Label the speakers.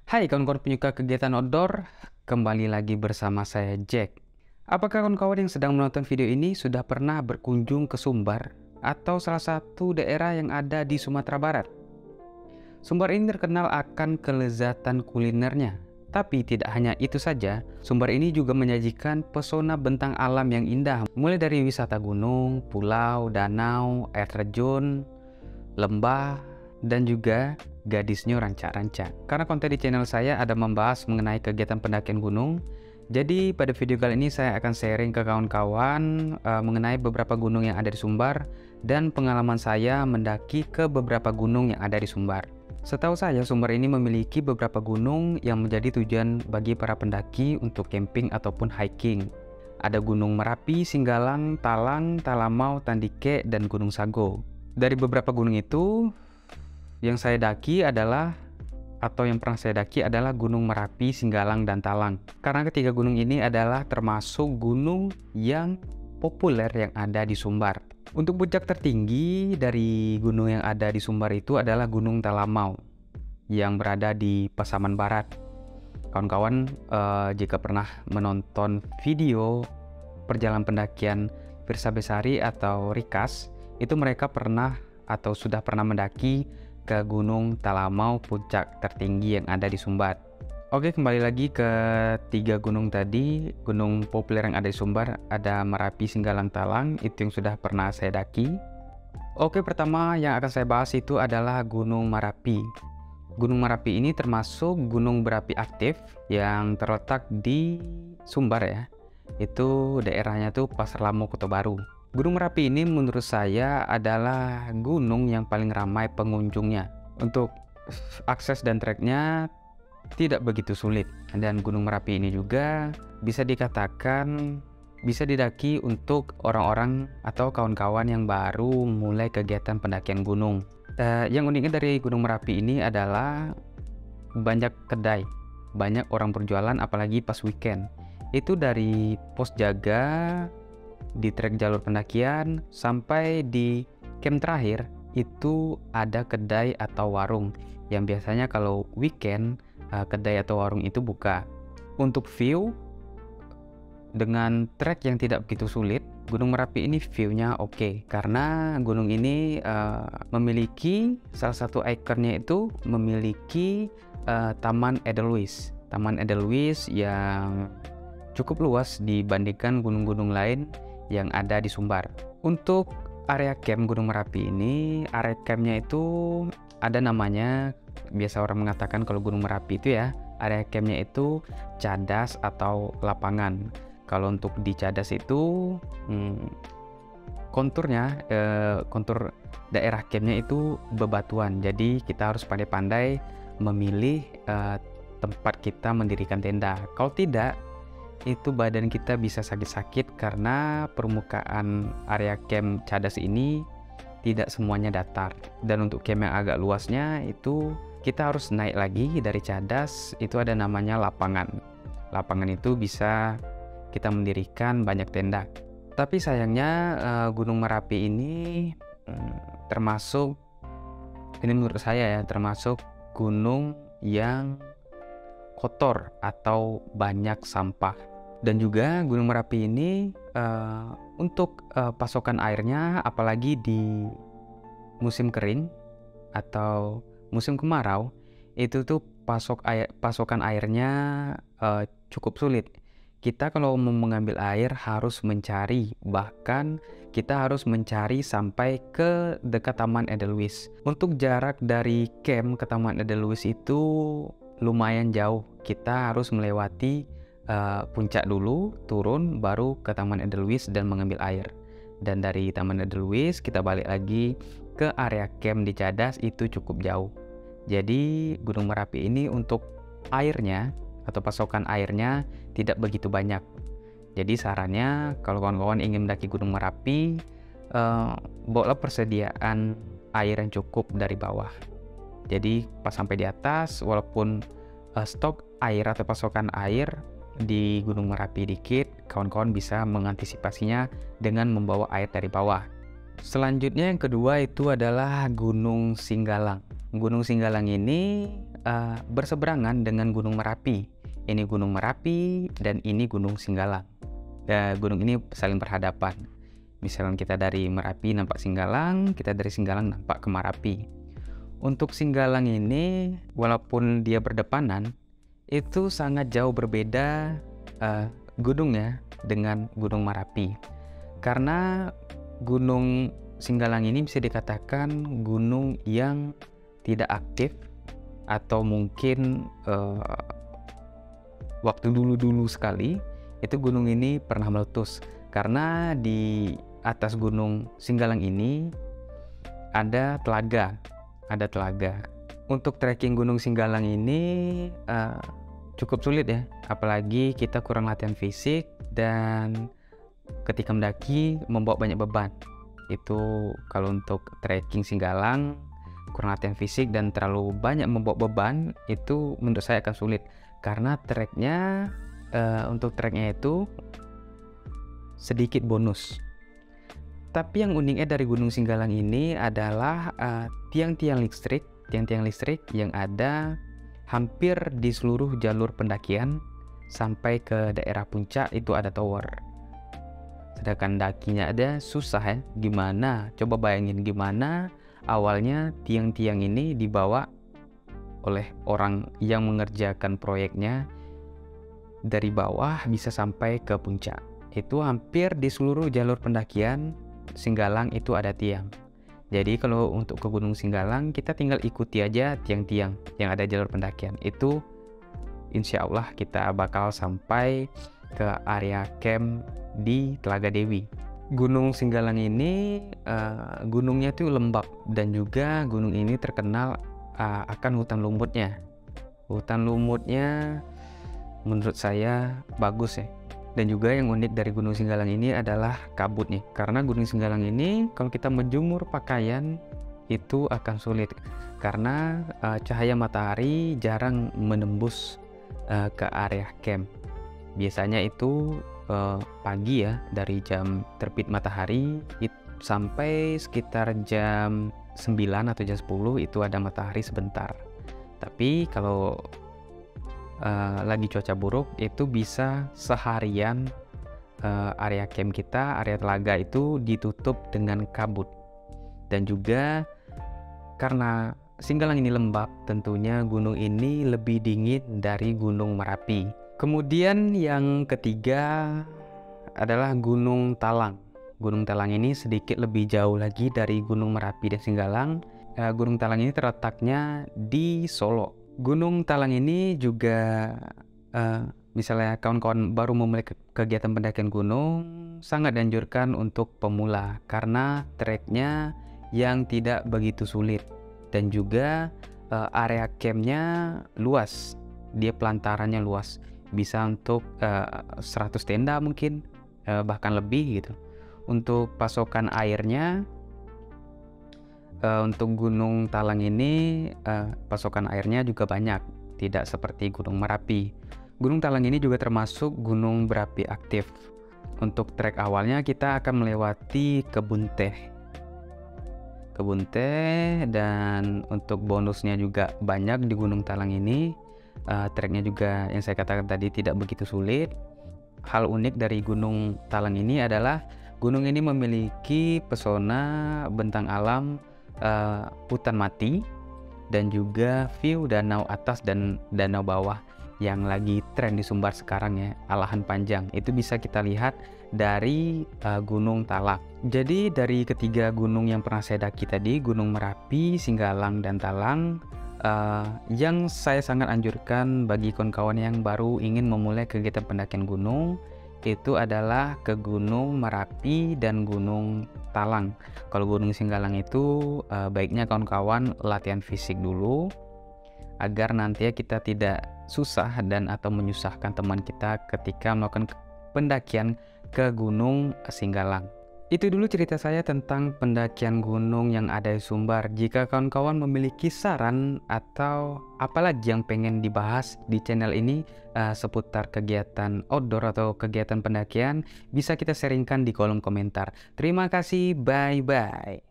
Speaker 1: Hai kawan-kawan penyuka kegiatan outdoor, kembali lagi bersama saya Jack. Apakah kawan-kawan yang sedang menonton video ini sudah pernah berkunjung ke Sumbar atau salah satu daerah yang ada di Sumatera Barat? Sumbar ini terkenal akan kelezatan kulinernya. Tapi tidak hanya itu saja, Sumbar ini juga menyajikan pesona bentang alam yang indah, mulai dari wisata gunung, pulau, danau, air terjun, lembah, dan juga gadisnya ranca-ranca. Karena konten di channel saya ada membahas mengenai kegiatan pendakian gunung, jadi pada video kali ini saya akan sharing ke kawan-kawan mengenai beberapa gunung yang ada di Sumbar dan pengalaman saya mendaki ke beberapa gunung yang ada di Sumbar. Setahu saya, Sumbar ini memiliki beberapa gunung yang menjadi tujuan bagi para pendaki untuk camping ataupun hiking. Ada Gunung Merapi, Singgalang, Talang, Talamau, Tandike, dan Gunung Sago. Dari beberapa gunung itu, yang saya daki adalah atau yang pernah saya daki adalah Gunung Merapi, Singgalang, dan Talang. Karena ketiga gunung ini adalah termasuk gunung yang populer yang ada di Sumbar. Untuk puncak tertinggi dari gunung yang ada di Sumbar itu adalah Gunung Talamau yang berada di Pasaman Barat. Kawan-kawan jika pernah menonton video perjalanan pendakian Firsa Besari atau Rikas, itu mereka pernah atau sudah pernah mendaki ke Gunung Talamau, puncak tertinggi yang ada di Sumbar. Oke, kembali lagi ke tiga gunung tadi. Gunung populer yang ada di Sumbar ada Merapi, Singgalang, Talang, itu yang sudah pernah saya daki. Oke, pertama yang akan saya bahas itu adalah Gunung Merapi. Gunung Merapi ini termasuk gunung berapi aktif yang terletak di Sumbar ya. Itu daerahnya tuh Pasar Lamo, Kota Baru. Gunung Merapi ini menurut saya adalah gunung yang paling ramai pengunjungnya. Untuk akses dan treknya tidak begitu sulit. Dan Gunung Merapi ini juga bisa dikatakan bisa didaki untuk orang-orang atau kawan-kawan yang baru mulai kegiatan pendakian gunung. Yang uniknya dari Gunung Merapi ini adalah banyak kedai, banyak orang berjualan apalagi pas weekend. Itu dari pos jaga di trek jalur pendakian sampai di camp terakhir itu ada kedai atau warung yang biasanya kalau weekend kedai atau warung itu buka. Untuk view dengan trek yang tidak begitu sulit, Gunung Merapi ini view-nya oke, karena gunung ini memiliki salah satu ikonnya itu memiliki Taman Edelweiss. Taman Edelweiss yang cukup luas dibandingkan gunung-gunung lain yang ada di Sumbar. Untuk area camp Gunung Merapi ini, area campnya itu ada namanya, biasa orang mengatakan kalau Gunung Merapi itu ya, area campnya itu cadas atau lapangan. Kalau untuk di cadas itu konturnya, kontur daerah campnya itu bebatuan. Jadi kita harus pandai-pandai memilih tempat kita mendirikan tenda. Kalau tidak, itu badan kita bisa sakit-sakit karena permukaan area camp cadas ini tidak semuanya datar. Dan untuk camp yang agak luasnya itu kita harus naik lagi dari cadas, itu ada namanya lapangan. Lapangan itu bisa kita mendirikan banyak tenda. Tapi sayangnya Gunung Merapi ini termasuk, ini menurut saya ya, termasuk gunung yang kotor atau banyak sampah. Dan juga Gunung Merapi ini untuk pasokan airnya, apalagi di musim kering atau musim kemarau, itu tuh pasokan airnya cukup sulit. Kita kalau mau mengambil air harus mencari, bahkan kita harus mencari sampai ke dekat Taman Edelweiss. Untuk jarak dari camp ke Taman Edelweiss itu lumayan jauh. Kita harus melewati puncak dulu, turun, baru ke Taman Edelweiss dan mengambil air. Dan dari Taman Edelweiss kita balik lagi ke area camp di Cadas, itu cukup jauh. Jadi Gunung Merapi ini untuk airnya atau pasokan airnya tidak begitu banyak. Jadi sarannya kalau kawan-kawan ingin mendaki Gunung Merapi, bawalah persediaan air yang cukup dari bawah. Jadi pas sampai di atas, walaupun stok air atau pasokan air di Gunung Merapi dikit, kawan-kawan bisa mengantisipasinya dengan membawa air dari bawah. Selanjutnya yang kedua itu adalah Gunung Singgalang. Gunung Singgalang ini berseberangan dengan Gunung Merapi. Ini Gunung Merapi dan ini Gunung Singgalang. Gunung ini saling berhadapan. Misalnya kita dari Merapi nampak Singgalang, kita dari Singgalang nampak ke Merapi. Untuk Singgalang ini, walaupun dia berdepanan, itu sangat jauh berbeda gunungnya dengan Gunung Merapi. Karena Gunung Singgalang ini bisa dikatakan gunung yang tidak aktif, atau mungkin waktu dulu sekali itu gunung ini pernah meletus karena di atas Gunung Singgalang ini ada telaga. Untuk trekking Gunung Singgalang ini cukup sulit ya, apalagi kita kurang latihan fisik dan ketika mendaki membawa banyak beban. Itu kalau untuk trekking Singgalang kurang latihan fisik dan terlalu banyak membawa beban, itu menurut saya akan sulit karena untuk treknya itu sedikit bonus. Tapi yang uniknya dari Gunung Singgalang ini adalah tiang-tiang listrik yang ada hampir di seluruh jalur pendakian sampai ke daerah puncak itu ada tower. Sedangkan dakinya ada susah ya. Gimana? Coba bayangin gimana awalnya tiang-tiang ini dibawa oleh orang yang mengerjakan proyeknya dari bawah bisa sampai ke puncak. Itu hampir di seluruh jalur pendakian Singgalang itu ada tiang. Jadi kalau untuk ke Gunung Singgalang kita tinggal ikuti aja tiang-tiang yang ada jalur pendakian. Itu insya Allah kita bakal sampai ke area camp di Telaga Dewi. Gunung Singgalang ini gunungnya tuh lembab dan juga gunung ini terkenal akan hutan lumutnya. Hutan lumutnya menurut saya bagus ya. Dan juga yang unik dari Gunung Singgalang ini adalah kabutnya. Karena Gunung Singgalang ini kalau kita menjemur pakaian itu akan sulit karena cahaya matahari jarang menembus ke area camp. Biasanya itu pagi ya, dari jam terbit matahari sampai sekitar jam 9 atau jam 10 itu ada matahari sebentar. Tapi kalau lagi cuaca buruk itu bisa seharian area camp kita, area telaga itu ditutup dengan kabut. Dan juga karena Singgalang ini lembab, tentunya gunung ini lebih dingin dari Gunung Merapi. Kemudian yang ketiga adalah Gunung Talang. Gunung Talang ini sedikit lebih jauh lagi dari Gunung Merapi dan Singgalang. Gunung Talang ini terletaknya di Solo. Gunung Talang ini juga misalnya kawan-kawan baru memulai kegiatan pendakian gunung, sangat dianjurkan untuk pemula karena treknya yang tidak begitu sulit dan juga area campnya luas, dia pelantarannya luas, bisa untuk 100 tenda mungkin, bahkan lebih gitu. Untuk pasokan airnya, untuk Gunung Talang ini pasokan airnya juga banyak, tidak seperti Gunung Merapi. Gunung Talang ini juga termasuk gunung berapi aktif. Untuk trek awalnya kita akan melewati kebun teh, dan untuk bonusnya juga banyak di Gunung Talang ini. Treknya juga yang saya katakan tadi tidak begitu sulit. Hal unik dari Gunung Talang ini adalah gunung ini memiliki pesona bentang alam hutan mati dan juga view danau atas dan danau bawah yang lagi tren di Sumbar sekarang ya, Alahan Panjang. Itu bisa kita lihat dari Gunung Talang. Jadi dari ketiga gunung yang pernah saya daki tadi, Gunung Merapi, Singgalang, dan Talang, yang saya sangat anjurkan bagi kawan-kawan yang baru ingin memulai kegiatan pendakian gunung itu adalah ke Gunung Merapi dan Gunung Talang. Kalau Gunung Singgalang itu baiknya kawan-kawan latihan fisik dulu agar nanti kita tidak susah dan atau menyusahkan teman kita ketika melakukan pendakian ke Gunung Singgalang. Itu dulu cerita saya tentang pendakian gunung yang ada di Sumbar. Jika kawan-kawan memiliki saran atau apalagi yang pengen dibahas di channel ini seputar kegiatan outdoor atau kegiatan pendakian, bisa kita sharingkan di kolom komentar. Terima kasih, bye-bye.